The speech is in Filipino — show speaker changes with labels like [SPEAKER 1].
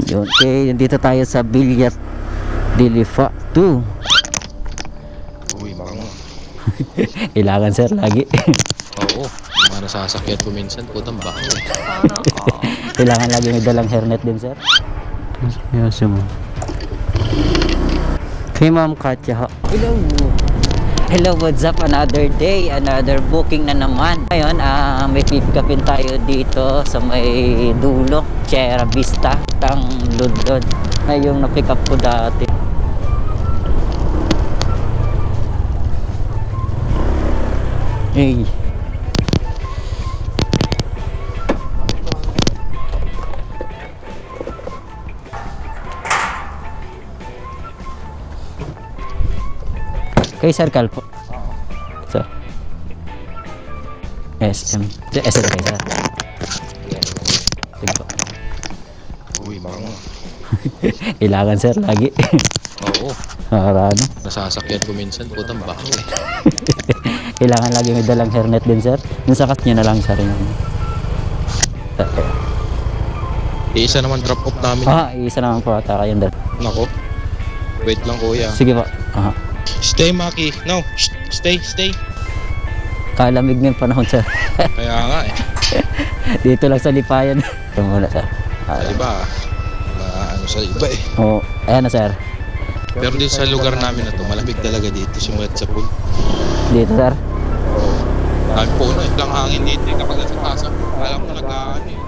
[SPEAKER 1] Yun. Okay, dito tayo sa Bilyat Dilifa 2.
[SPEAKER 2] Uy, bango.
[SPEAKER 1] Kailangan sir lagi.
[SPEAKER 2] Oo, yung mga nasasakyan ko minsan, putang bango eh.
[SPEAKER 1] Kailangan lagi may dalang hairnet din sir. Yes, mo. Kay Ma'am Katya. Hello. Hello, what's up? Another day, another booking na naman. Ngayon, may pick upin tayo dito sa may dulo, Sierra Vista, Tang Lundod. Ay, yung na-pick up ko dati. Hey. Kay Sir Calpo. Sir. SM. SM kay Sir. Sige po.
[SPEAKER 2] Uy, bango.
[SPEAKER 1] Kailangan Sir lagi.
[SPEAKER 2] Oo,
[SPEAKER 1] Ano?
[SPEAKER 2] nasasakyan ko minsan, putang bango eh.
[SPEAKER 1] Kailangan lagi may dalang hairnet din Sir. Yung sakat nyo na lang Sir.
[SPEAKER 2] Isa naman drop off namin.
[SPEAKER 1] Isa naman po ata kayong dal.
[SPEAKER 2] Nako. Wait lang kuya.
[SPEAKER 1] Sige po.
[SPEAKER 2] Stay, Maki. No, stay.
[SPEAKER 1] Kalamig ng panahon Sir.
[SPEAKER 2] Kaya nga eh.
[SPEAKER 1] Dito lang sa Lipayan. Ito muna Sir.
[SPEAKER 2] Sa iba, ano sa iba eh.
[SPEAKER 1] Oo. Ayan na Sir.
[SPEAKER 2] Pero dito sa lugar namin na to, malamig talaga dito, simulat sa pool.
[SPEAKER 1] Dito Sir.
[SPEAKER 2] Dami po, lang hangin dito eh. Kapag nasa tasa, alam mo nag-ano eh.